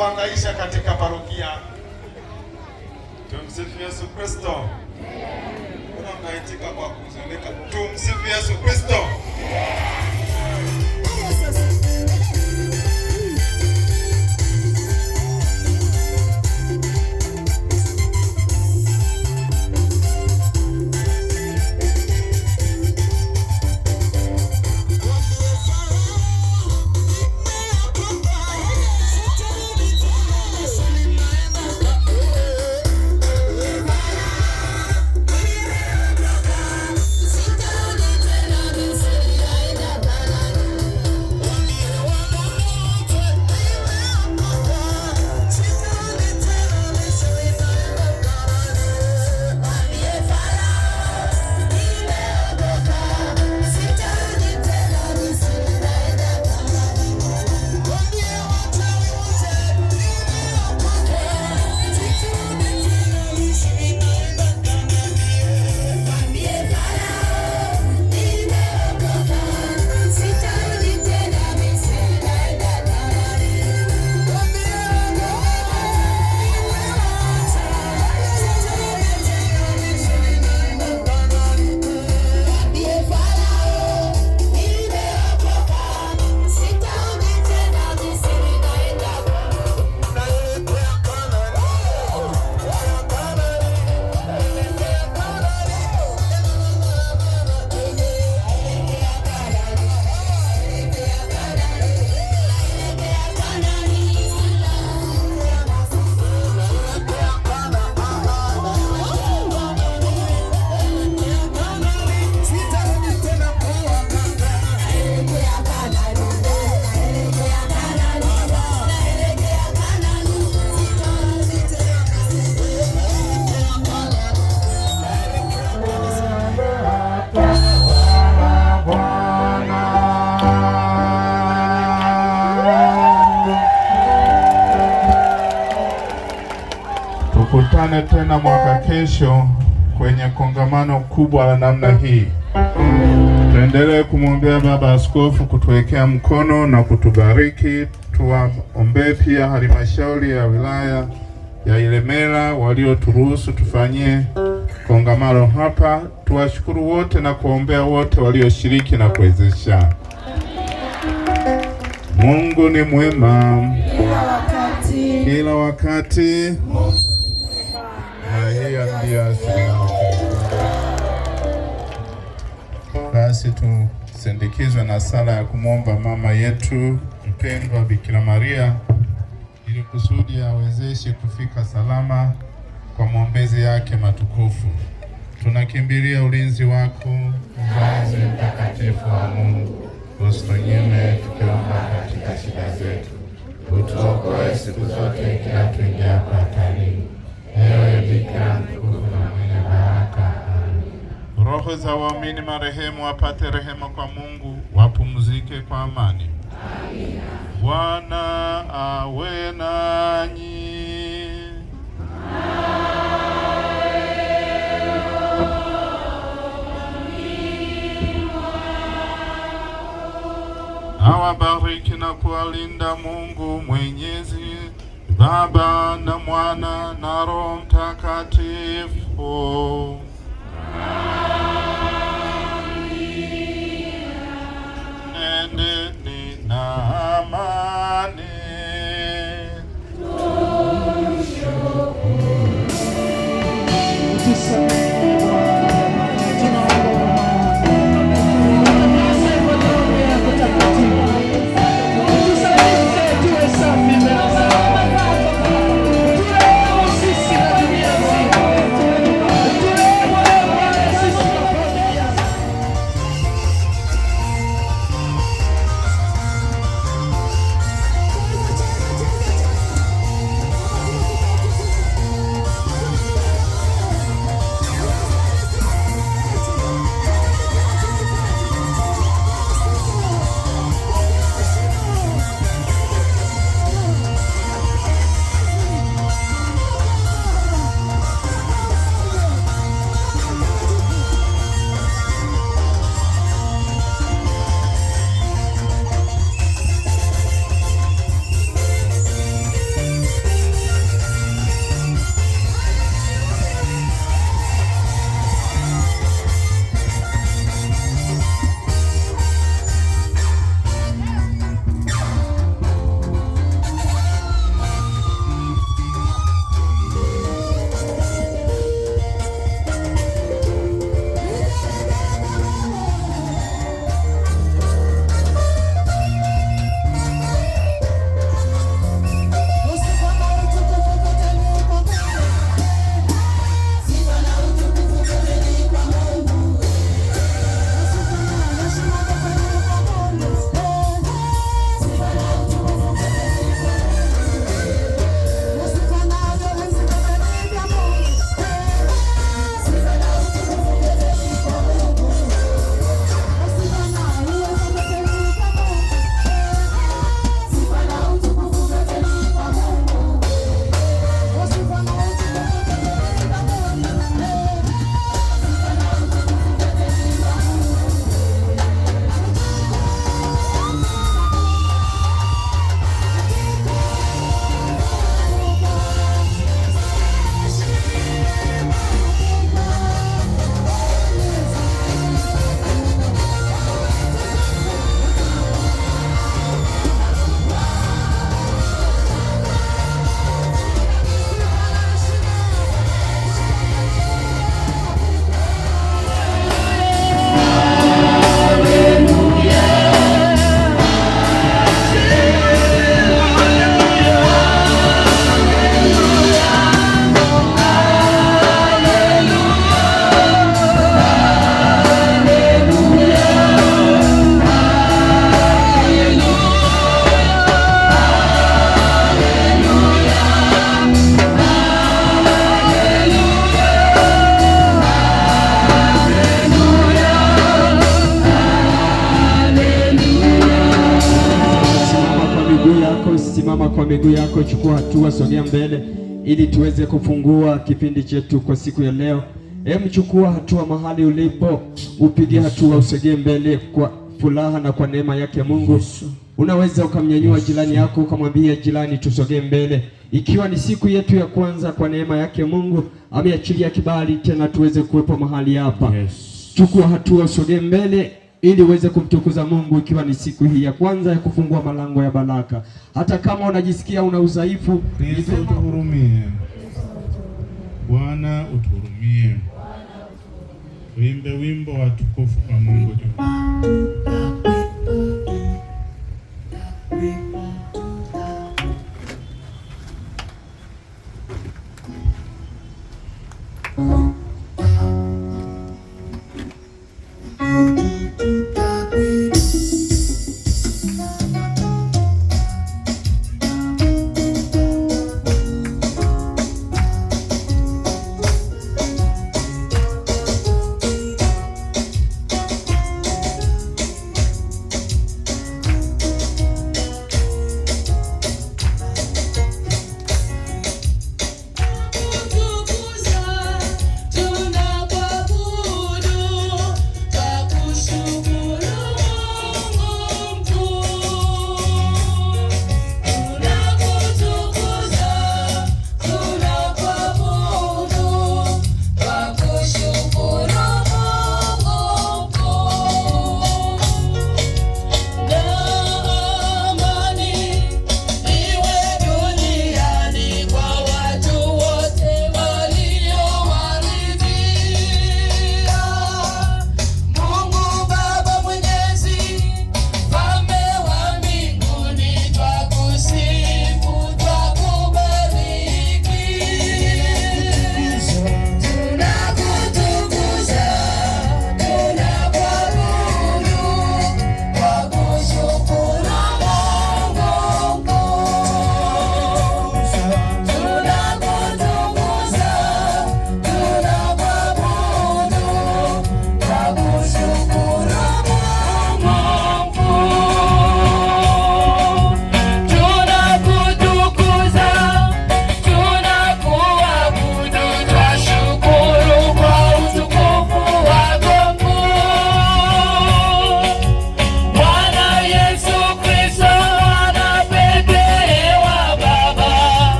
kuhangaisha katika parokia. Tumsifu Yesu Kristo. Unangaitika kwa kuzunika. Tumsifu Yesu Kristo. Tukutane tena mwaka kesho kwenye kongamano kubwa la namna hii. Tuendelee kumwombea Baba Askofu kutuwekea mkono na kutubariki. Tuwaombee pia halmashauri ya wilaya ya Ilemela walioturuhusu tufanyie kongamano hapa. Tuwashukuru wote na kuombea wote walioshiriki na kuwezesha. Mungu ni mwema kila wakati. Basi tusindikizwe na sala ya kumwomba mama yetu mpendwa Bikira Maria ili kusudi awezeshe kufika salama kwa maombezi yake matukufu. Tunakimbilia ulinzi wako, mzazi mtakatifu wa Mungu. Usitunyime tukiomba katika shida zetu. Utuokoe siku zote kila tuingiapo hatarini. Ewe Bikira mtukufu na mwenye baraka. Amen. Roho za waamini marehemu wapate rehema kwa Mungu, wapumzike kwa amani. Amina. Bwana awe nanyi. Awabariki na kuwalinda Mungu Mwenyezi, Baba na Mwana na Roho Mtakatifu. Nendeni na amani. miguu yako, chukua hatua, sogea mbele ili tuweze kufungua kipindi chetu kwa siku ya leo. Chukua hatua mahali ulipo, upige hatua, usogee mbele kwa furaha na kwa neema yake Mungu. Unaweza ukamnyanyua jirani yako ukamwambia, jirani, tusogee mbele. Ikiwa ni siku yetu ya kwanza, kwa neema yake Mungu ameachilia kibali tena tuweze kuwepo mahali hapa. Chukua hatua, usogee mbele ili uweze kumtukuza Mungu, ikiwa ni siku hii ya kwanza ya kufungua malango ya baraka. Hata kama unajisikia una udhaifu, utuhurumie Bwana, utuhurumie. Wimbe wimbo wa tukufu kwa Mungu.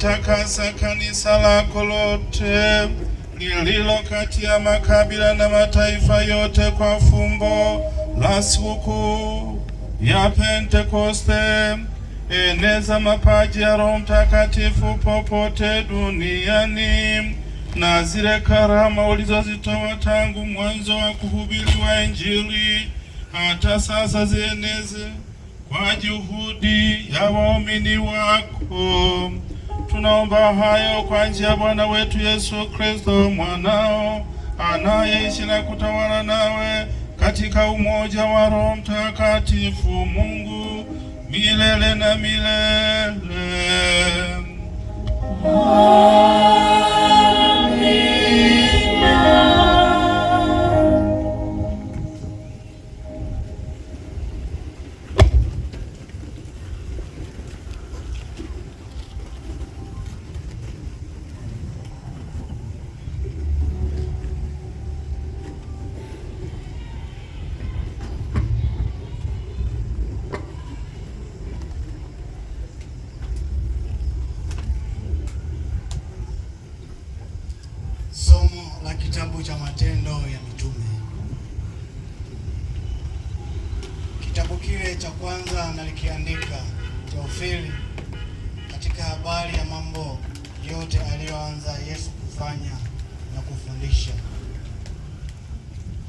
utalitakasa kanisa lako lote lililo kati ya makabila na mataifa yote kwa fumbo la sikukuu ya Pentekoste. Eneza mapaji ya Roho Mtakatifu popote duniani, na zile karama ulizozitoa tangu mwanzo wa kuhubiriwa Injili hata sasa zieneze kwa juhudi ya waumini wako. Tunaomba hayo kwa njia ya Bwana wetu Yesu Kristo mwanao, anayeishi na kutawala nawe katika umoja wa Roho Mtakatifu, Mungu milele na milele. Somo la kitabu cha Matendo ya Mitume. Kitabu kile cha kwanza nalikiandika Teofili, katika habari ya mambo yote aliyoanza Yesu kufanya na kufundisha,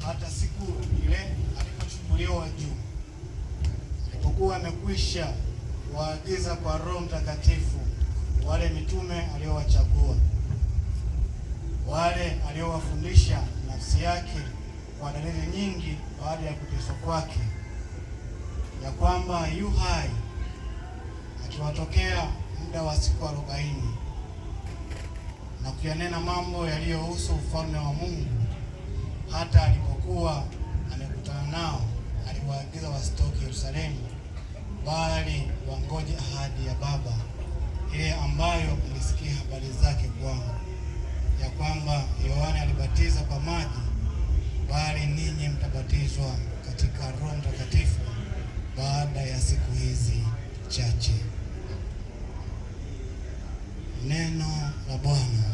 hata siku ile alipochukuliwa juu, alipokuwa amekwisha waagiza kwa Roho Mtakatifu wale mitume aliowachagua, wale aliowafundisha nafsi yake kwa dalili nyingi baada ya kuteswa kwake, ya kwamba yu hai, akiwatokea muda wa siku 40 na kuyanena mambo yaliyohusu ufalme wa Mungu. Hata alipokuwa amekutana nao, aliwaagiza wasitoke Yerusalemu, bali wangoje ahadi ya Baba, ile ambayo mlisikia habari zake kwangu, ya kwamba Yohana alibatiza kwa maji, bali ninyi mtabatizwa katika Roho Mtakatifu baada ya siku hizi chache. Neno la Bwana.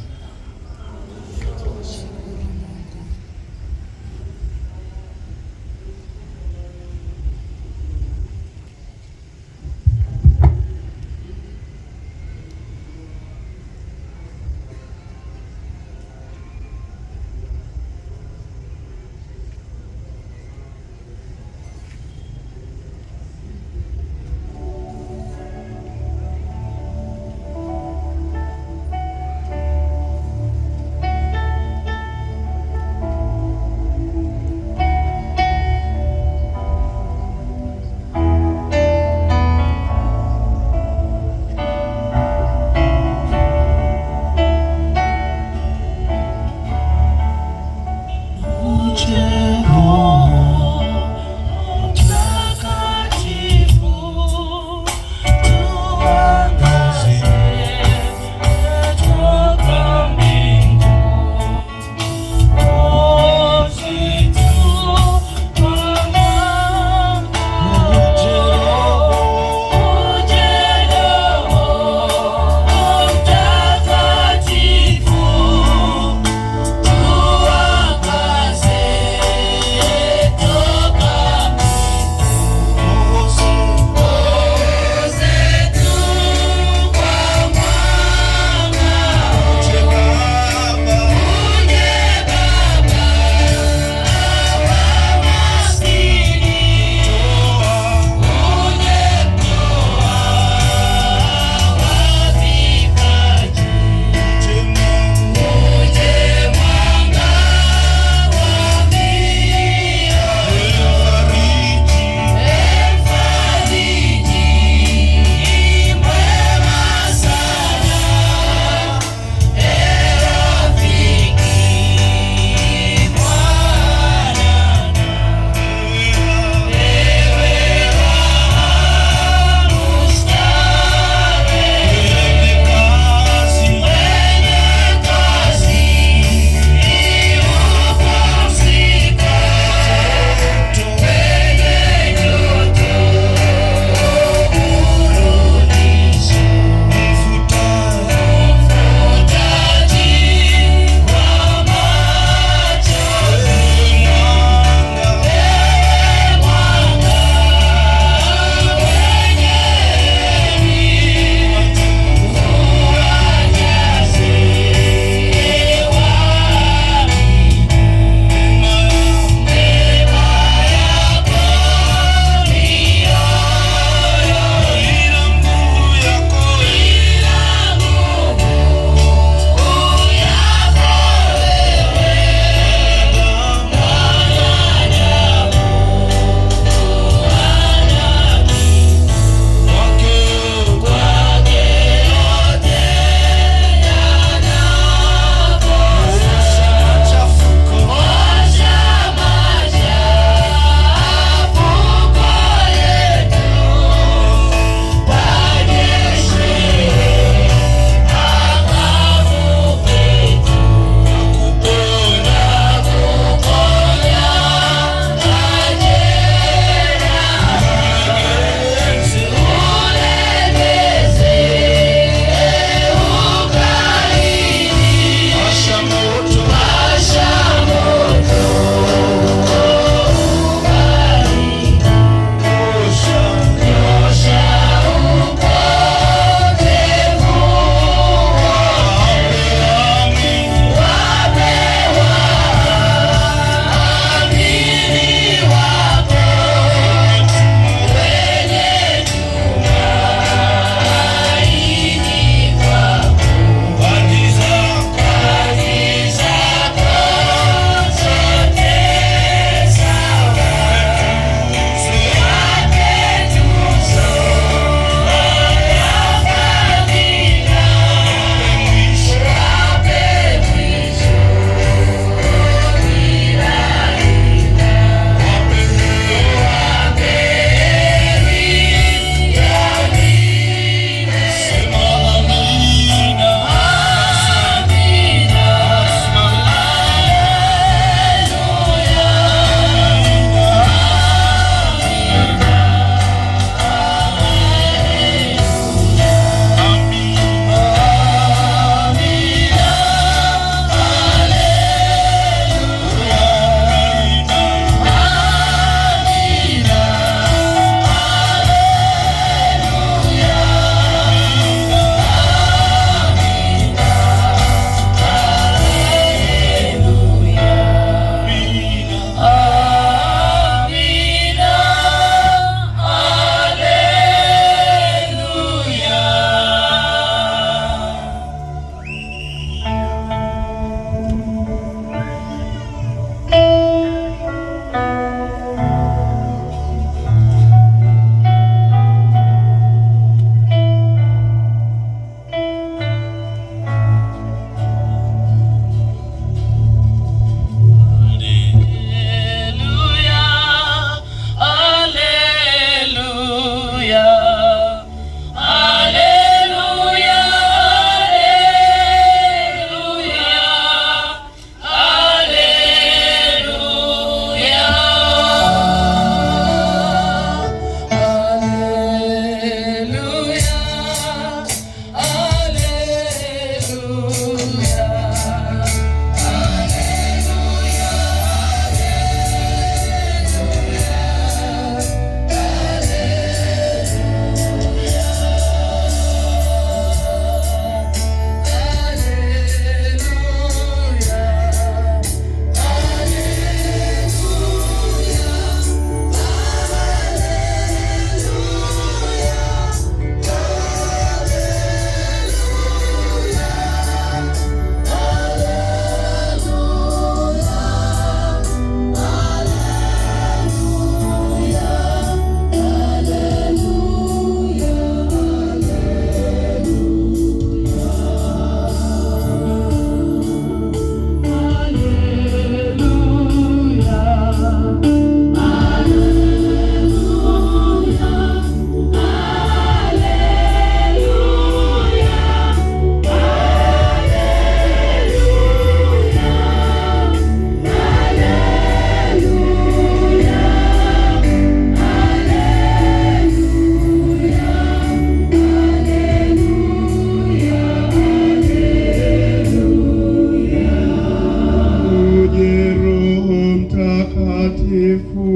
Mtakatifu,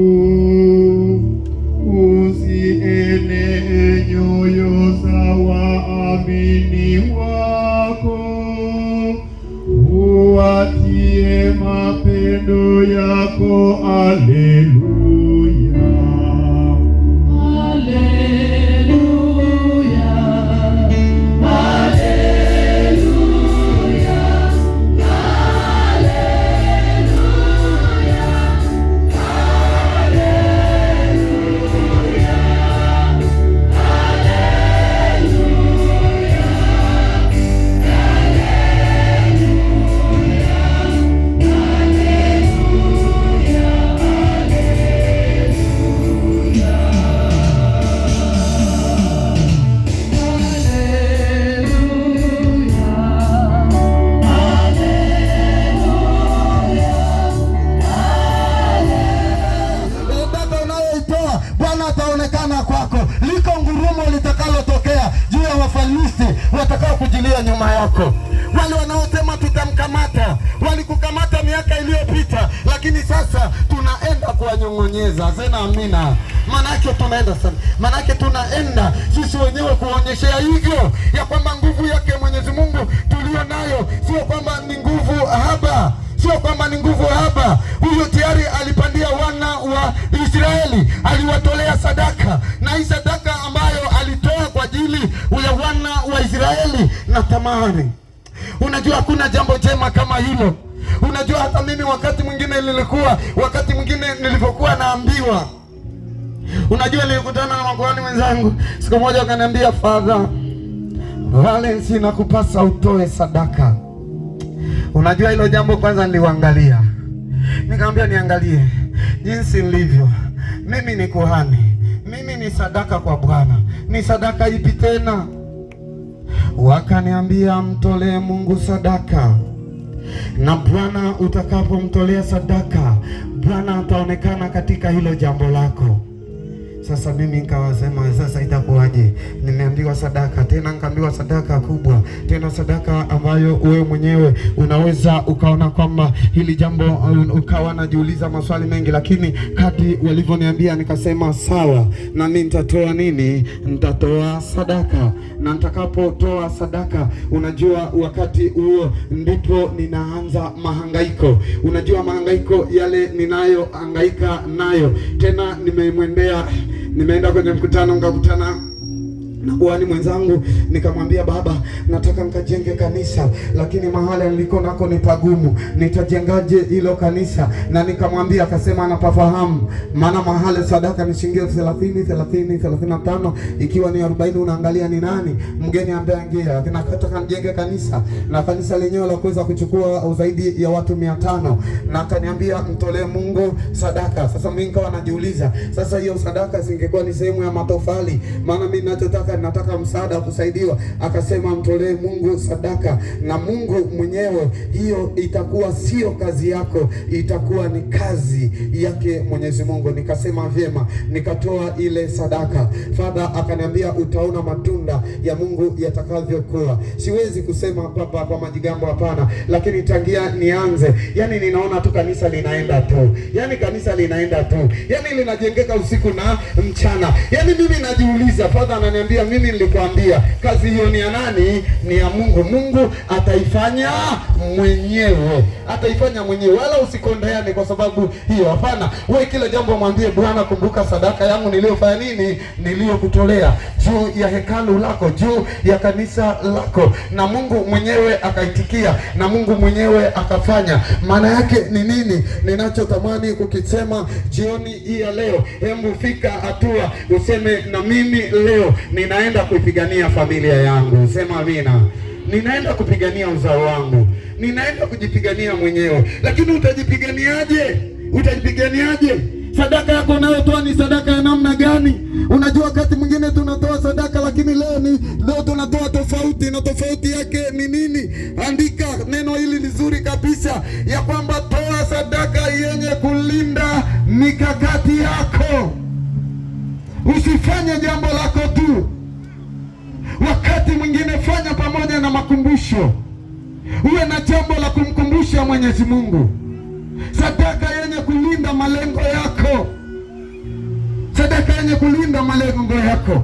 uzienee nyoyo za waamini wako, uwatie mapendo yako. Haleluya, haleluya, haleluya, watakao kujilia nyuma yako. Wale wanaosema tutamkamata, walikukamata miaka iliyopita, lakini sasa tunaenda kuwanyong'onyeza. Zena amina. Manake tunaenda sana, manake tunaenda sisi wenyewe kuonyeshea hivyo ya kwamba nguvu yake Mwenyezi Mungu tulio nayo sio kwamba ni nguvu haba, sio kwamba ni nguvu haba. Huyo tayari alipandia wana wa Israeli, aliwatolea sadaka, na hii sadaka ambayo alitoa kwa ajili ya wana wa Israeli na Tamari. Unajua hakuna jambo jema kama hilo. Unajua hata mimi wakati mwingine nilipokuwa naambiwa, unajua nilikutana na makuhani wenzangu siku moja, wakaniambia Father Valens, nakupasa utoe sadaka. Unajua hilo jambo kwanza niliangalia, nikamwambia niangalie jinsi nilivyo. Mimi ni kuhani, mimi ni sadaka kwa Bwana, ni sadaka ipi tena? Wakaniambia mtolee Mungu sadaka, na Bwana utakapomtolea sadaka, Bwana ataonekana katika hilo jambo lako. Sasa mimi nikawasema sasa itakuwaje? Nimeambiwa sadaka, tena nikaambiwa sadaka kubwa, tena sadaka ambayo wewe mwenyewe unaweza ukaona kwamba hili jambo, ukawa najiuliza maswali mengi, lakini kadri walivyoniambia nikasema sawa, na mimi nitatoa nini? Nitatoa sadaka. Na nitakapotoa sadaka, unajua wakati huo ndipo ninaanza mahangaiko. Unajua mahangaiko yale ninayohangaika nayo. Tena nimeenda kwenye mkutano, nikakutana na kuhani mwenzangu, nikamwambia baba, nataka nikajenge kanisa, lakini mahali niliko nako ni pagumu, nitajengaje hilo kanisa? Na nikamwambia, akasema anapafahamu, maana mahali sadaka ni shilingi 35, ikiwa ni 40 unaangalia ni nani mgeni ambaye angia. Nataka nijenge kanisa, na kanisa lenyewe la kuweza kuchukua zaidi ya watu 500, na akaniambia mtolee Mungu sadaka. Sasa mimi nikawa najiuliza, sasa hiyo sadaka singekuwa ni sehemu ya matofali? Maana mimi nataka msaada kusaidiwa. Akasema mtolee Mungu sadaka, na Mungu mwenyewe, hiyo itakuwa sio kazi yako, itakuwa ni kazi yake Mwenyezi Mungu. Nikasema vyema, nikatoa ile sadaka. Father akaniambia utaona matunda ya Mungu yatakavyokuwa. Siwezi kusema kwamba kwa majigambo, hapana, lakini tangia nianze, yani ninaona tu kanisa linaenda tu, yani kanisa linaenda tu, yani linajengeka usiku na mchana. Yani mimi najiuliza, Father ananiambia, mimi nilikwambia kazi hiyo ni ya nani? Ni ya Mungu. Mungu ataifanya mwenyewe, ataifanya mwenyewe, wala usikondeane kwa sababu hiyo. Hapana, wewe kila jambo mwambie Bwana, kumbuka sadaka yangu niliyofanya nini, niliyokutolea juu ya hekalu lako, juu ya kanisa lako. Na Mungu mwenyewe akaitikia, na Mungu mwenyewe akafanya. Maana yake ni nini ninachotamani kukisema jioni hii ya leo? Hebu fika hatua useme, na mimi leo ninaenda kuipigania familia yangu. Sema amina. Ninaenda kupigania uzao wangu, ninaenda kujipigania mwenyewe. Lakini utajipiganiaje? Utajipiganiaje? Sadaka yako unayotoa ni sadaka ya namna gani? Unajua wakati mwingine tunatoa sadaka, lakini leo tunatoa tofauti, na tofauti yake ni nini? Andika neno hili nzuri kabisa, ya kwamba toa sadaka yenye kulinda mikakati yako. Usifanye jambo lako tu, wakati mwingine fanya pamoja na makumbusho. Uwe na jambo la kumkumbusha Mwenyezi Mungu. Sadaka yenye kulinda malengo yako, sadaka yenye kulinda malengo yako,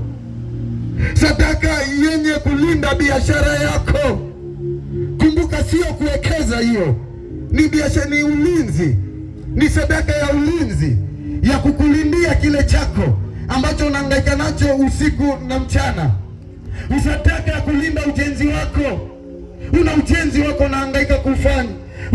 sadaka yenye kulinda biashara yako. Kumbuka, sio kuwekeza, hiyo ni biashara, ni ulinzi, ni sadaka ya ulinzi ya kukulindia kile chako ambacho unahangaika nacho usiku na mchana. Sadaka ya kulinda ujenzi wako. Una ujenzi wako unahangaika kufanya,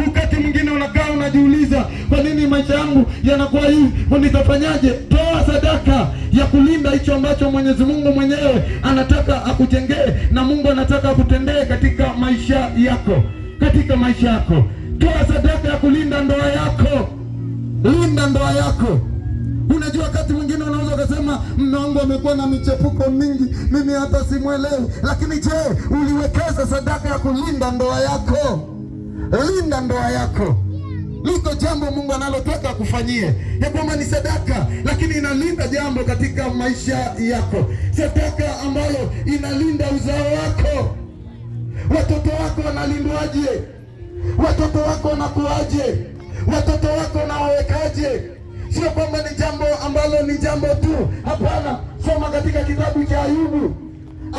wakati mwingine unakaa unajiuliza, kwa nini maisha yangu yanakuwa hivi, nitafanyaje? Toa sadaka ya kulinda hicho ambacho Mwenyezi Mungu mwenyewe anataka akujengee, na Mungu anataka akutendee katika maisha yako, katika maisha yako. Toa sadaka ya kulinda ndoa yako. Linda ndoa yako. Unajua, wakati mwingine unaweza kusema, mume wangu amekuwa na michepuko mingi, mimi hata simwelewi. Lakini je, uliwekeza sadaka ya kulinda ndoa yako? Linda ndoa yako. Liko jambo Mungu analotaka kufanyie, ya kwamba ni sadaka, lakini inalinda jambo katika maisha yako. Sadaka ambayo inalinda uzao wako. Watoto wako wanalindwaje? Watoto wako wanakuaje? Watoto wako unawawekaje? Sio kwamba ni jambo ambalo ni jambo tu, hapana. Soma katika kitabu cha Ayubu,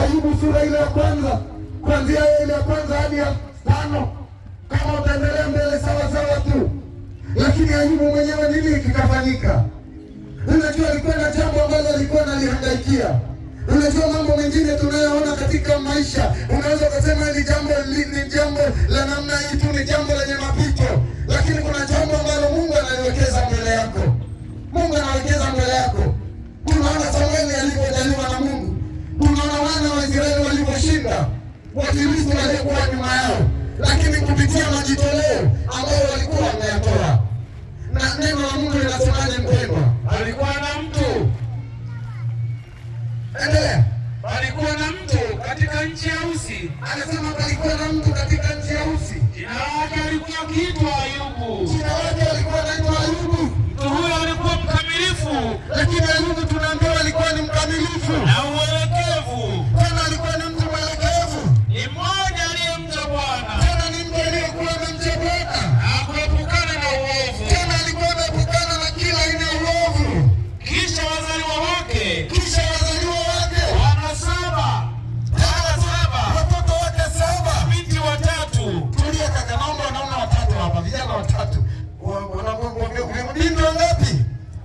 Ayubu sura ile ya kwanza, kuanzia ile ya kwanza hadi ya 5. Kama utaendelea mbele sawa sawa tu, lakini Ayubu mwenyewe nini kikafanyika? Unajua, alikuwa na jambo ambalo alikuwa analihangaikia. Unajua, mambo mengine tunayoona katika maisha, unaweza kusema ni jambo la namna hii tu, ni jambo lenye mapito, lakini kuna jambo ambalo Mungu analiwekeza mbele yako. Mungu anawekeza mbele yako. Tunaona Samueli alipojaliwa na Mungu, tunaona wana wa Israeli waliposhinda Wafilisti waliokuwa nyuma yao, lakini kupitia majitoleo ambayo walikuwa wameyatoa. Na neno la Mungu linasemaje mpendwa? Alikuwa na mtu, endelea. palikuwa na mtu katika nchi ya Usi. Anasema palikuwa na mtu katika nchi ya Usi, Jina lake alikuwa akiitwa Ayubu. jina lake alikuwa anaitwa Ayubu. Mtu huyo alikuwa mkamilifu Lakini Ayubu tunaambiwa alikuwa ni mkamilifu, na uelekevu, tena alikuwa ni mtu mwelekevu, ni mmoja aliyemcha Bwana tena ni mtu aliyekuwa amemcha Bwana, na kuepukana na uovu. tena alikuwa ameepukana na kila aina ya uovu. Kisha wazaliwa wake Kisha wazaliwa wake wana 7, watoto wake 7. binti 3. Tulia kaka, naomba wanaume 3 hapa, vijana 3. Binti wangapi?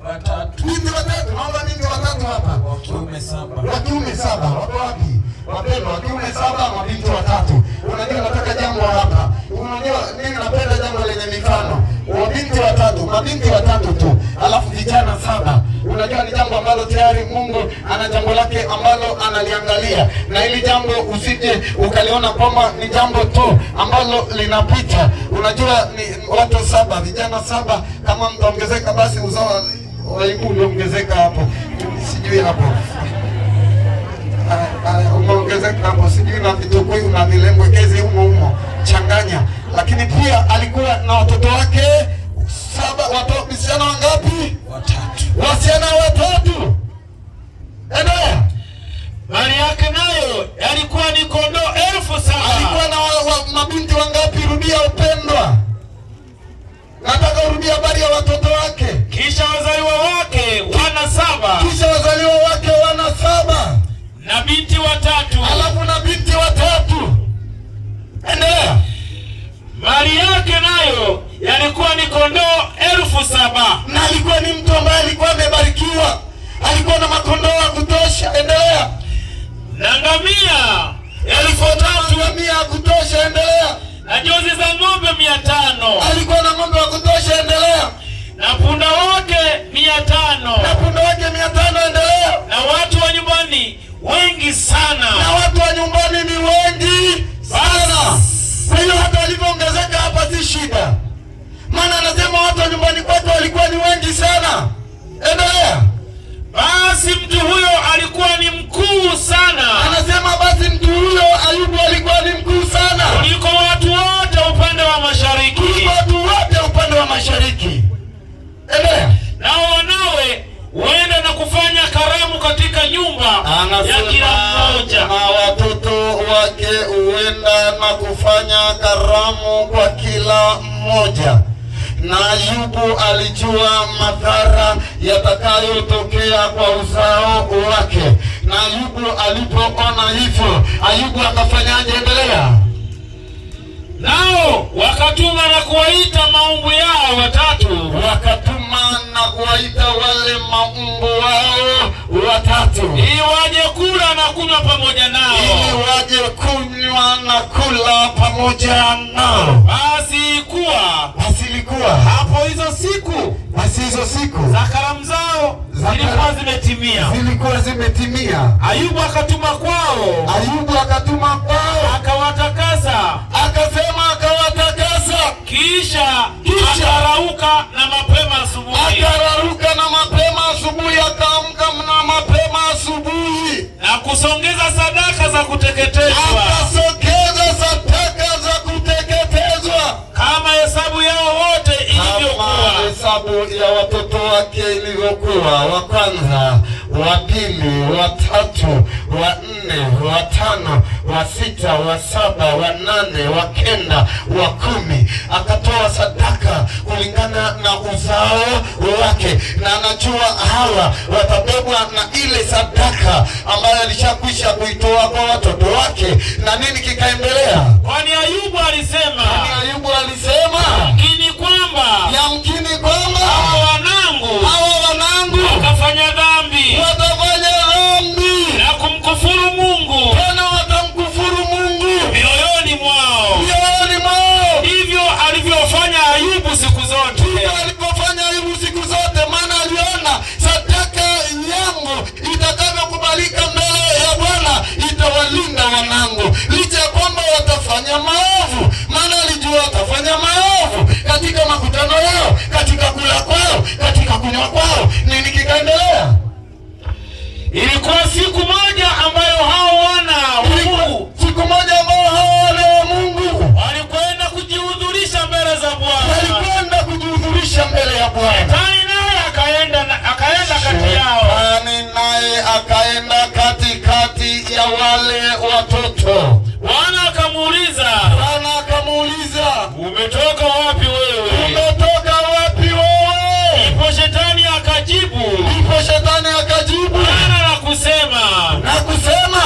3. Binti 3. Naomba binti 3 hapa. Wakiume 7. Wakiume 7. Wako wapi? Wapendwa, wakiume 7, mabinti 3. Unajua nataka jambo hapa. Unajua mimi napenda jambo lenye mifano. Wabinti 3, mabinti 3 tu, alafu vijana 7. Unajua ni jambo ambalo tayari Mungu ana jambo lake ambalo analiangalia, na hili jambo usije ukaliona kwamba ni jambo tu ambalo linapita. Unajua ni watu 7, vijana 7. Kama mtaongezeka basi uzao waibu uliongezeka hapo, sijui hapo umeongezeka hapo, sijui na vitukuu na vilembwekezi humo changanya. Lakini pia alikuwa na watoto wake 7. Watoto wasichana wangapi? 3. Wasichana 3. Endelea. Mali yake nayo yalikuwa ni kondoo 7,000. Alikuwa na mabinti wangapi? Rudia upendwa, nataka urudia habari ya watoto wake. Kisha wazaliwa wake wana 7. Kisha wazaliwa wake wana 7, na binti 3. alafu na binti 3. Endelea. Mali yake nayo yalikuwa ni kondoo 7,000. Na alikuwa ni mtu ambaye alikuwa amebarikiwa, alikuwa na makondoo ya kutosha. Endelea. Na ngamia 3,000 ngamia ya kutosha. Endelea. na jozi za ng'ombe 500. Alikuwa na ng'ombe wa kutosha. Endelea. na punda wake 500. Na punda wake 500. Endelea. na watu wa nyumbani wengi sana. Na watu wa nyumbani ni wengi sana. Kwa hiyo hata walivyoongezeka hapa si shida, maana anasema watu wa nyumbani kwake walikuwa ni wengi sana. Endelea. Basi mtu huyo alikuwa ni mkuu sana. Anasema basi mtu huyo Ayubu alikuwa ni mkuu sana kuliko watu wote upande wa mashariki. kuliko watu wote upande wa mashariki. Endelea. Nao wanawe huenda na kufanya karamu katika nyumba ya kila mmoja. Na watoto wake huenda na kufanya karamu kwa kila mmoja. na Ayubu alijua madhara yatakayotokea kwa uzao wake. Na Ayubu alipoona hivyo, Ayubu akafanyaje? Endelea. Nao wakatuma na kuwaita maumbu yao watatu. Wakatuma na kuwaita wale maumbu wao watatu, ili waje kula na kunywa pamoja nao. Ili waje kunywa na kula pamoja nao. Basi ilikuwa hapo hizo siku za karamu zao zilikuwa zimetimia. Ayubu akatuma kwao, akawatakasa, kisha akarauka na mapema asubuhi, na kusongeza sadaka za kuteketezwa, kama hesabu yao wote ilivyokuwa, hesabu ya watoto wake ilivyokuwa, wa kwanza, wa pili, wa tatu, wa nne, wa tano, wa sita, wa saba, wa nane, wa kenda, wa kumi. Akatoa sadaka kulingana na uzao wake, na anajua hawa watabebwa na ile sadaka ambayo alishakwisha kuitoa kwa watoto wake. Na nini kikaendelea? Kwani Ayubu alisema yamkini kwamba hawa wanangu watafanya dhambi na kumkufuru Mungu, tena watamkufuru Mungu mioyoni mwao. Ndivyo alivyofanya Ayubu siku zote. Maana aliona sadaka yangu itakavyokubalika mbele ya Bwana itawalinda wanangu, licha ya kwamba watafanya maovu. Maana alijua watafanya maovu katika makutano yao, katika kula kwao, katika kunywa kwao. Nini kikaendelea? Ilikuwa siku moja ambayo hao wana wa Mungu walikwenda kujihudhurisha mbele za Bwana. Shetani naye akaenda kati yao. Naye akaenda katikati ya wale watoto. Bwana akamuuliza, umetoka wapi wewe? Ndipo shetani akajibu na kusema,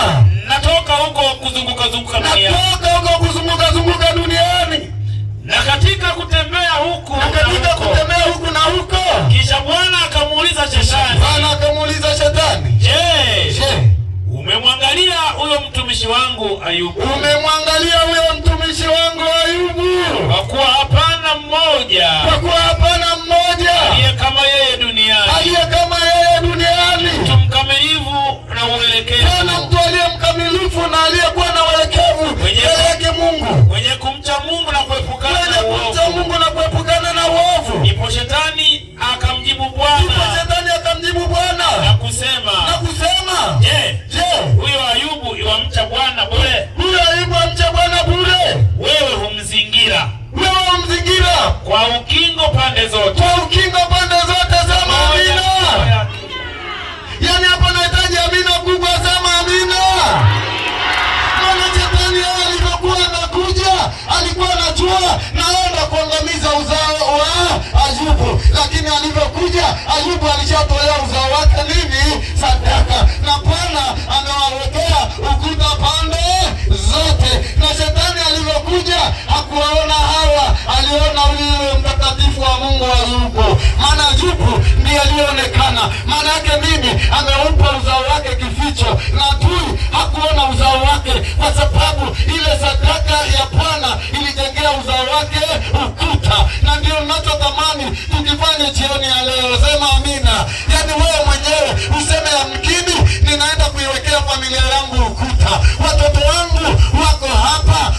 natoka huko kuzunguka duniani. Na katika kutembea huku na huko, kisha Bwana akamuuliza shetani, je, umemwangalia huyo mtumishi wangu Ayubu? Kwa kuwa hapana mmoja aliye kama yeye duniani, mtu mkamilifu na uelekevu, mwenye kumcha Mungu na kuepukana na uovu. Ndipo shetani akamjibu Bwana na kusema, je, huyo Ayubu iwamcha Bwana bure? Wewe humzingira kwa ukingo pande zote. Sema amina. Yani hapo nahitaji amina kubwa, sema amina. Maana shetani alivyokuwa anakuja, alikuwa anajua naenda kuangamiza uzao wa Ayubu, lakini alivyokuja Ayubu alishatolea uzao wake nini? Sadaka. Na Bwana amewawekea ukuta pande zote. Na shetani alivyokuja hakuwaona hawa, aliona yule mtakatifu wa Mungu Ayubu. Maana Ayubu ndiye alionekana. Maana yake nini? Ameupa uzao wake kificho, na adui hakuona uzao wake, kwa sababu ile sadaka ya Bwana ilijengea uzao wake ukuta. Na ndio ninachotamani tukifanye jioni ya leo, sema amina. Yani wewe mwenyewe useme yamkini ninaenda kuiwekea familia yangu ukuta. Watoto wangu wako hapa,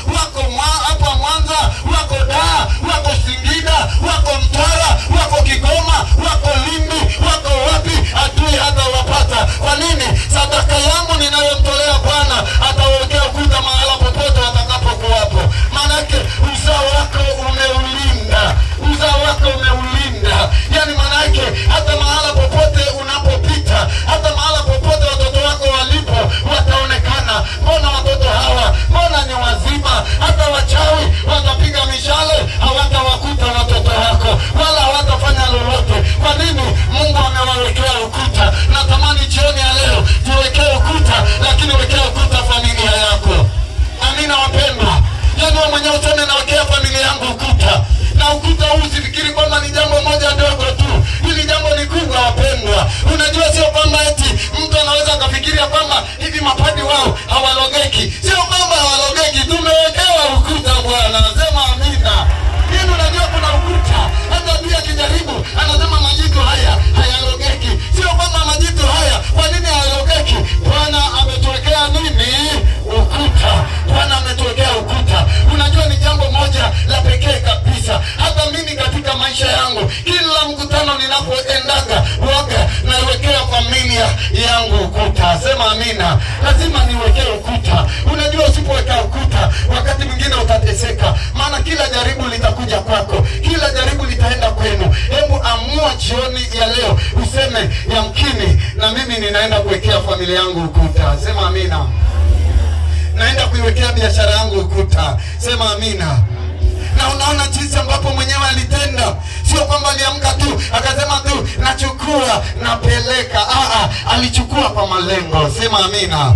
hapa Mwanza, wako Dar, wako Singida, wako Mtwara, wako Kigoma, wako Lindi, wako wapi, adui hata wapata. Kwa nini? Sadaka yangu ninayomtolea Bwana atawekea ukuta mahala popote watakapokuwapo. Maanake uzao wako umeulinda. Yani maanake ninapoendaga waga naiwekea familia yangu ukuta. Sema amina. Lazima niwekee ukuta. Unajua usipoweka ukuta wakati mwingine utateseka, maana kila jaribu litakuja kwako, kila jaribu litaenda kwenu. Hebu amua jioni ya leo useme yamkini na mimi ninaenda kuwekea familia yangu ukuta. Sema amina. Naenda kuiwekea biashara yangu ukuta. Sema amina. Na unaona jinsi ambapo mwenyewe alitenda. Sio kwamba aliamka tu akasema tu nachukua napeleka. Alichukua kwa malengo. Sema amina.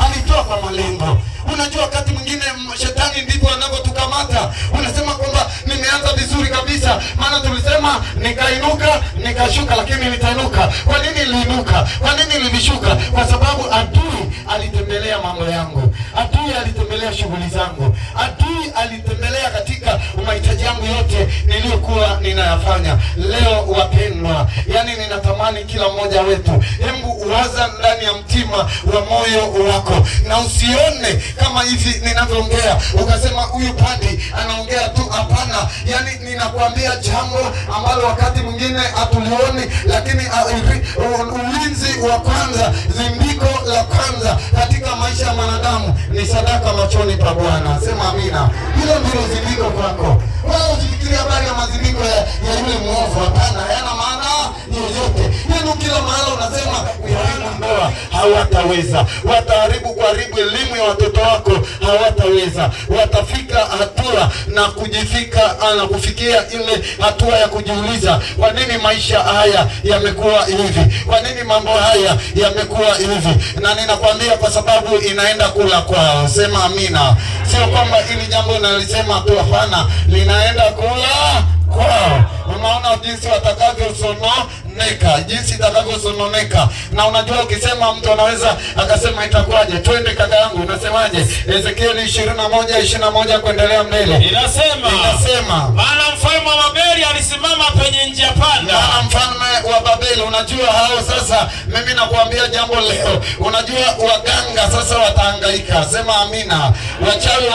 Alitoa kwa malengo. Unajua wakati mwingine shetani ndipo anapotukamata. Unasema kwamba nimeanza vizuri kabisa, maana tulisema nikainuka nikashuka, lakini nitainuka. Kwa nini niliinuka? Kwa nini nilishuka? Kwa sababu adui alitembelea mambo yangu, adui alitembelea shughuli zangu, adui alitembelea katika mahitaji yangu yote niliyokuwa ninayafanya. Leo wapendwa, yani ninatamani kila mmoja wetu, hebu uwaza ndani ya mtima wa moyo wako, na usione kama hivi ninavyoongea ukasema huyu padi anaongea tu. Hapana, yani ninakwambia jambo ambalo wakati mwingine hatulioni, lakini ulinzi wa kwanza, zindiko la kwanza katika maisha ya mwanadamu ni sadaka machoni pa Bwana. Sema amina. Hilo ndilo zindiko kwako. Wala usifikirie habari ya mazindiko ya yule mwovu. Hapana, hayana maana yoyote. Yaani kila mahali unasema kuharibu ndoa, hawataweza. Wataharibu elimu ya watoto wako, hawataweza. Watafika hatua na kufikia ile hatua ya kujiuliza, kwa nini maisha haya yamekuwa hivi? Kwa nini mambo haya yamekuwa hivi? Na ninakwambia kwa sababu inaenda kula kwao. Sema amina. Sio kwamba ili jambo nalisema tu, hapana, linaenda kula kwao. Unaona jinsi watakavyosononeka, jinsi itakavyosononeka. Na unajua ukisema mtu anaweza akasema itakuwaje? Twende kaka yangu, unasemaje? Ezekieli 21:21 kuendelea mbele. Inasema maana mfalme wa Babeli alisimama penye njia panda. Maana mfalme wa Babeli, unajua hao sasa, mimi nakuambia jambo leo. Unajua waganga sasa watahangaika. Sema amina. Wachawi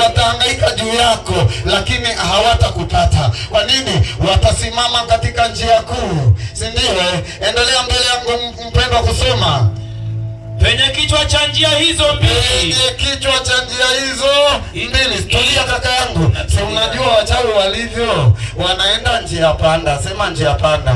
watahangaika juu yako, lakini hawatakupata. Kwa nini? Watasimama katika njia kuu. Si ndio? Endelea mbele yangu mpendwa kusoma. Penye kichwa cha njia hizo mbili. Penye kichwa cha njia hizo mbili. Tulia kaka yangu. Si unajua wachawi walivyo? Wanaenda njia panda. Sema njia panda.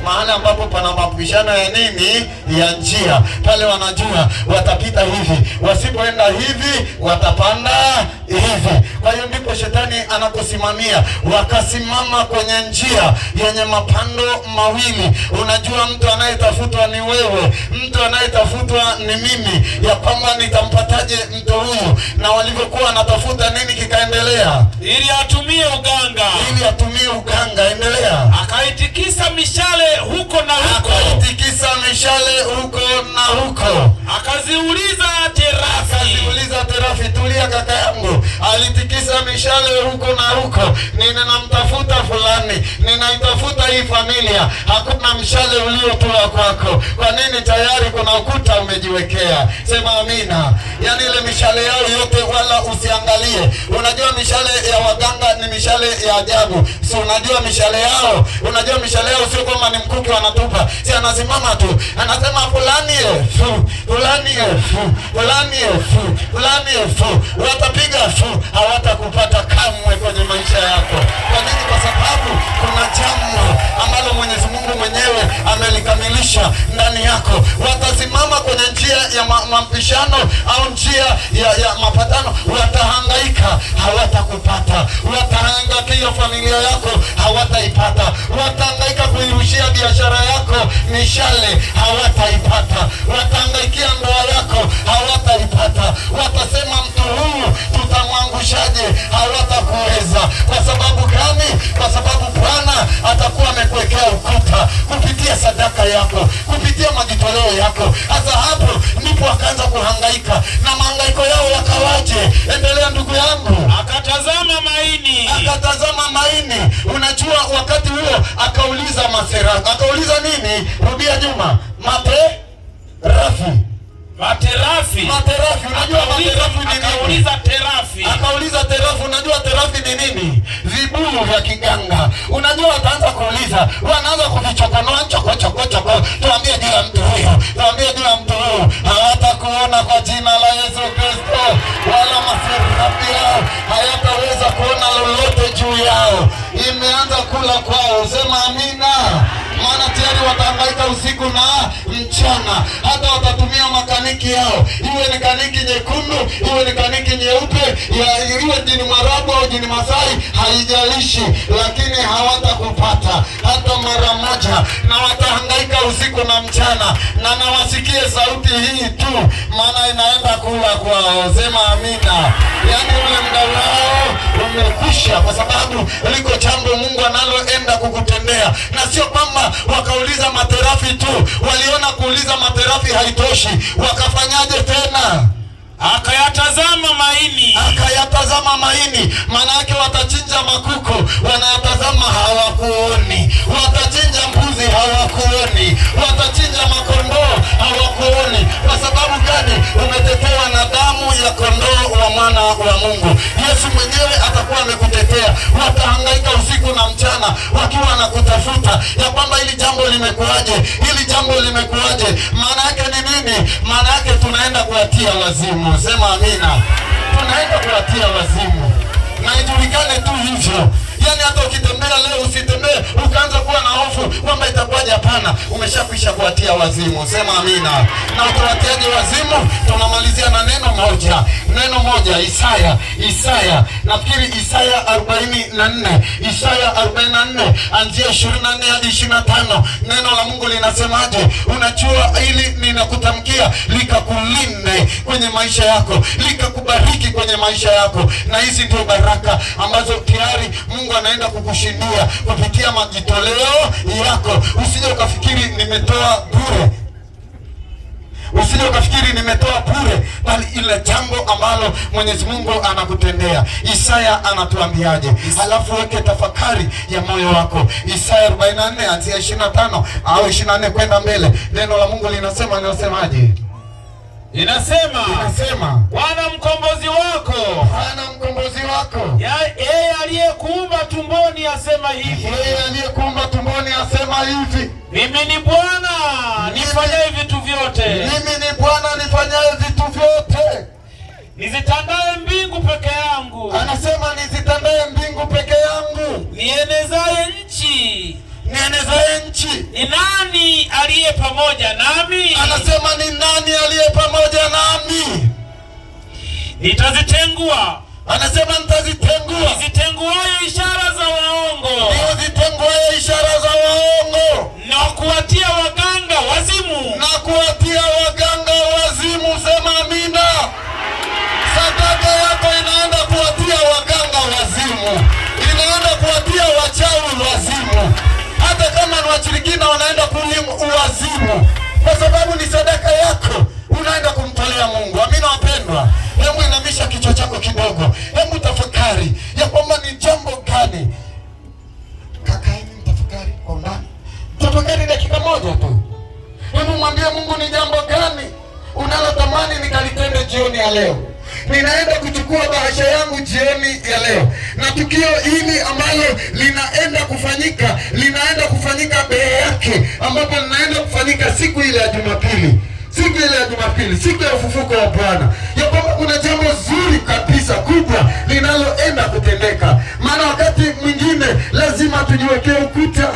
Mahali ambapo pana mapishano ya nini? Ya njia. Pale wanajua watapita hivi. Wasipoenda hivi watapanda hivi. Kwa hiyo ndipo shetani anaposimamia. Wakasimama kwenye njia yenye mapando mawili. Unajua mtu anayetafutwa ni wewe. Mtu anayetafutwa ni mimi, ya kwamba nitampataje mtu huyu. Na walivyokuwa wanatafuta nini kikaendelea? Ili atumie uganga. Endelea. Akaitikisa mishale huko na huko. Akaziuliza terafi. Tulia kaka yangu. Alitikisa mishale huko na huko. Ninamtafuta fulani, ninaitafuta hii familia. Hakuna mshale uliotoa kwako. Kwa nini? Tayari kuna ukuta umejiwekea. Sema amina. Yani ile mishale yao yote wala usiangalie. Unajua mishale ya waganga ni mishale ya ajabu. Si unajua mishale yao? Unajua mishale yao sio kama ni mkuki wanatupa. Si anasimama tu, anasema fulani watapiga hawatakupata kamwe kwenye maisha yako. Kwa nini? Kwa sababu kuna jambo ambalo Mwenyezi Mungu mwenyewe amelikamilisha ndani yako. Watasimama kwenye njia ya mapishano au njia ya mapatano. Watahangaika, hawatakupata. Watahangaika familia yako, hawataipata. Watahangaika kuirushia biashara yako mishale, hawataipata. Watahangaikia ndoa yako, hawataipata. Watasema mtu huyu tutamwangushaje? Hawatakuweza. Kwa sababu gani? Kwa sababu Bwana atakuwa amekuwekea ukuta kupitia sadaka yako, kupitia majitoleo yako. Hasa hapo ndipo akaanza kuhangaika. Na mahangaiko yao yakawaje? Endelea ndugu yangu. Akatazama maini. Unajua wakati huo akauliza masera. Akauliza nini? Rudia nyuma. Rafi. materafi. Unajua materafi ni nini? Akauliza terafi. Unajua terafi ni nini? Vibuyu vya kiganga. Unajua wataanza kuuliza, wanaanza kuvichokonoa choko. Tuambie juu ya mtu huyo, hawatakuona kwa jina la Yesu Kristo, wala masirafi yao hayataweza kuona lolote juu yao. Imeanza kula kwao. Sema amina. Maana tayari watahangaika usiku na mchana. Hata watatumia makaniki yao, iwe ni kaniki nyekundu, iwe ni kaniki nyeupe, iwe jini Mwarabu au jini Masai, haijalishi, lakini hawatakupata hata mara moja. Na watahangaika usiku na mchana, na nawasikie sauti hii tu, maana inaenda kula kwao. Sema amina. Yani ule muda wao umekwisha, kwa sababu liko jambo Mungu analoenda kukutendea. Na sio kwamba wakauliza materafi tu, waliona kuuliza materafi haitoshi, wakafanyaje tena? Akayatazama maini. Maana yake watachinja makuko, wanayatazama hawakuoni. Watachinja mbuzi hawakuoni. Watachinja makondoo hawakuoni. Kwa sababu gani? Umetetewa na damu ya kondoo wa mwana wa Mungu. Yesu mwenyewe atakuwa amekutetea. Watahangaika usiku na mchana wakiwa na kutafuta ya kwamba hili jambo limekuaje. Maana yake ni nini? Maana yake tunaenda kuwatia wazimu. Sema amina. Tunaenda kuwatia wazimu. Na ijulikane tu hivyo. Yani hata ukitembea leo usitembee ukaanza kuwa na hofu kwamba itakuwaje. Hapana, umeshakwisha kuwatia wazimu. Sema amina. Na utawatiaje wazimu? Tunamalizia na neno moja. Isaya. Nafikiri Isaya 44. Isaya 44 anzia 24 hadi 25. Neno la Mungu linasemaje? Unajua ili ninakutamkia likakulinde kwenye maisha yako, likakubariki kwenye maisha yako. Na hizi ndio baraka ambazo tayari Mungu anaenda kukushindia kupitia majitoleo yako. Usije ukafikiri nimetoa bure, bali ile jambo ambalo Mwenyezi Mungu anakutendea. Isaya anatuambiaje? Alafu weke tafakari ya moyo wako. Isaya 44 anzia 25 au 24 kwenda mbele. Neno la Mungu linasemaje? Inasema Bwana mkombozi wako, yeye aliyekuumba tumboni asema hivi. Mimi ni Bwana nifanyaye vitu vyote. Nizitandaye mbingu peke yangu. Anasema nizitandaye mbingu peke yangu. Nienezaye nchi. Ni nani aliye pamoja nami? Anasema ni nani aliye pamoja nami? Nitazitengua. Anasema nitazitengua. Nizitenguayo ishara za waongo. Na kuwatia waganga wazimu. Sema amina. Sadaka yako inaenda kuwatia waganga wazimu. Inaenda kuwatia wachawi wazimu. Hata kama ni washirikina wanaenda kulimu uwazimu. Kwa sababu ni sadaka yako unaenda kumtolea Mungu. Amina wapendwa. Hebu inamisha kichwa chako kidogo. Hebu tafakari ya kwamba ni jambo gani. Kakaeni mtafakari kwa undani. Tafakari dakika moja tu. Hebu mwambie Mungu ni jambo gani unalotamani nikalitende jioni ya leo. Ninaenda kuchukua bahasha yangu jioni ya leo. Na tukio hili ambalo linaenda kufanyika mbele yake, ambapo linaenda kufanyika siku ile ya Jumapili. Siku ya ufufuko wa Bwana. Ya kwamba kuna jambo zuri kabisa kubwa linaloenda kutendeka. Maana wakati mwingine lazima tujiwekee ukuta.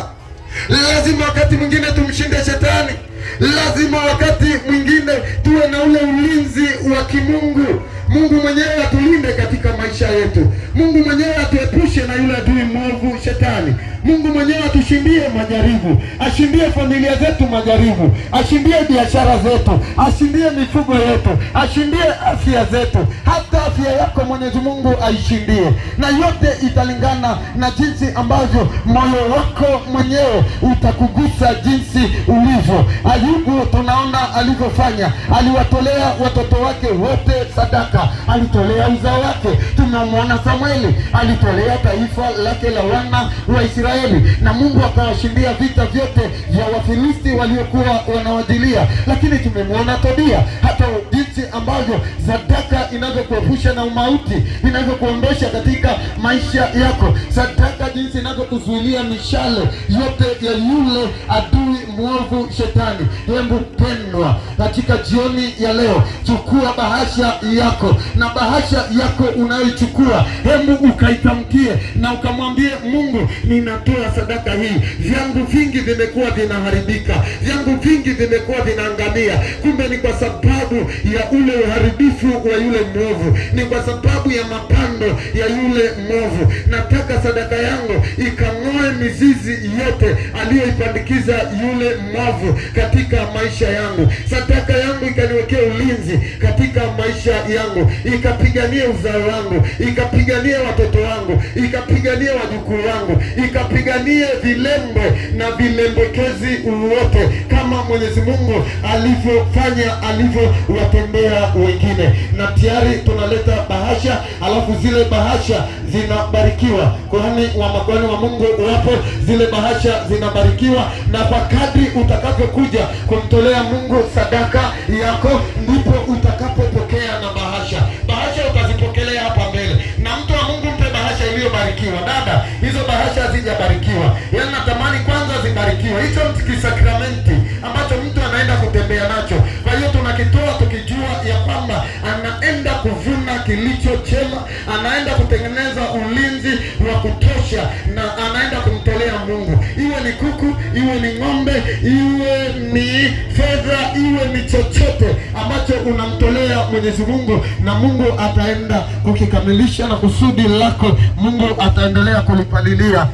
Lazima wakati mwingine tumshinde shetani. Lazima wakati mwingine tuwe na ule ulinzi wa kimungu. Mungu mwenyewe atulinde katika maisha yetu. Mungu mwenyewe atuepushe na yule adui mwovu shetani. Mungu mwenyewe atushindie majaribu, ashindie familia zetu majaribu, ashindie biashara zetu, ashindie mifugo yetu, ashindie afya zetu. Hata afya yako Mwenyezi Mungu aishindie, na yote italingana na jinsi ambavyo moyo wako mwenyewe utakugusa jinsi ulivyo. Ayubu tunaona alivyofanya, aliwatolea watoto wake wote sadaka, alitolea uzao wake. Tunamwona Samueli alitolea taifa lake la wana wa Israeli, na Mungu akawashindia vita vyote vya Wafilisti waliokuwa wanawajilia. Lakini tumemwona Tobia, hata jinsi ambavyo sadaka inavyokuepusha na umauti, inavyokuondosha katika maisha yako, sadaka jinsi inavyokuzuilia mishale yote ya yule adui mwovu Shetani. Hebu pendwa, katika jioni ya leo, chukua bahasha yako, na bahasha yako unayoichukua, hebu ukaitamkie na ukamwambie Mungu, ninatoa sadaka hii. Vyangu vingi vimekuwa vinaharibika, vyangu vingi vimekuwa vinaangamia. Kumbe ni kwa sababu ya ule uharibifu wa yule mwovu, ni kwa sababu ya mapando ya yule mwovu. Nataka sadaka yangu ikang'oe mizizi yote aliyoipandikiza yule mwovu katika maisha yangu. Sadaka yangu ikaniwekea ulinzi katika maisha yangu, ikapiganie uzao wangu, ikapiganie watoto wangu, ikapiganie wajukuu wangu, ikapiganie vilembe na vilembekezi wote, kama Mwenyezi Mungu alivyofanya, alivyowatendea wengine. Na tayari tunaleta bahasha, alafu zile bahasha zinabarikiwa. Kuhani wa makuhani wa Mungu wapo, zile bahasha zinabarikiwa, na kwa kadri utakavyokuja kumtolea Mungu sadaka yako, ndipo utakapopokea na bahasha. Bahasha utazipokelea hapa mbele, na mtu wa Mungu mpe bahasha iliyobarikiwa. Dada, hizo bahasha hazijabarikiwa, yaani natamani kwanza zibarikiwe. Hicho kisakramenti ambacho mtu anaenda kutembea nacho. Kwa hiyo tunakitoa tukijua ya kwamba anaenda kuvuna kilicho chema, anaenda kutengeneza ulinzi wa kutosha, na anaenda kumtolea Mungu. Iwe ni kuku, iwe ni ng'ombe, iwe ni fedha, iwe ni chochote ambacho unamtolea Mwenyezi Mungu, na Mungu ataenda kukikamilisha na kusudi lako. Mungu ataendelea kulipalilia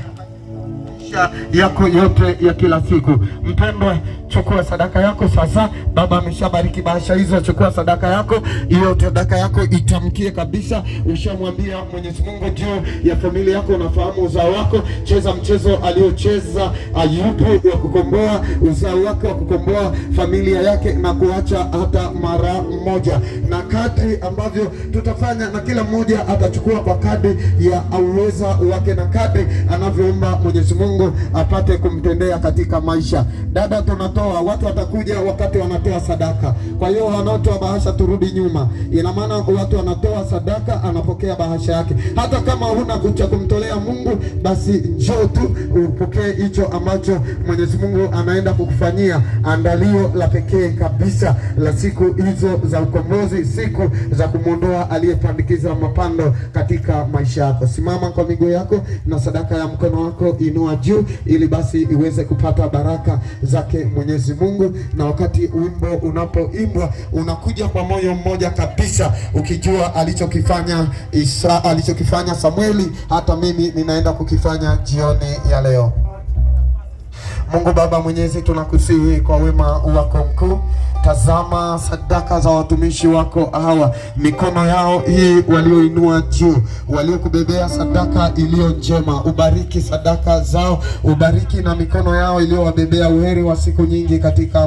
yako yote ya kila siku. Mpendwa, chukua sadaka yako sasa. Baba ameshabariki bahasha hizo, chukua sadaka yako. Hiyo sadaka yako itamkie kabisa. Ushamwambia Mwenyezi Mungu juu ya familia yako, unafahamu uzao wako. Cheza mchezo aliocheza Ayubu wa kukomboa uzao wake, wa kukomboa familia yake na kuacha hata mara moja. Na kadri ambavyo tutafanya, na kila mmoja atachukua kwa kadri ya uweza wake, na kadri anavyoomba Mwenyezi Mungu apate kumtendea katika maisha. Dada, tunatoa, watu watakuja wakati wanatoa sadaka. Kwa hiyo wanaotoa bahasha turudi nyuma. Ina maana watu wanatoa sadaka, anapokea bahasha yake. Hata kama huna cha kumtolea Mungu, basi njoo tu upokee hicho ambacho Mwenyezi Mungu anaenda kukufanyia, andalio la pekee kabisa la siku hizo za ukombozi, siku za kumuondoa aliyepandikiza mapando katika maisha yako. Simama kwa miguu yako na sadaka ya mkono wako inua juu, ili basi iweze kupata baraka zake Mwenyezi Mungu. Na wakati wimbo unapoimbwa, unakuja kwa moyo mmoja kabisa, ukijua alichokifanya Isa, alichokifanya Samueli, hata mimi ninaenda kukifanya jioni ya leo. Mungu Baba Mwenyezi, tunakusihi kwa wema wako mkuu. Tazama sadaka za watumishi wako hawa, mikono yao hii walioinua juu, waliokubebea sadaka iliyo njema. Ubariki sadaka zao, ubariki na mikono yao iliyowabebea uheri wa siku nyingi katika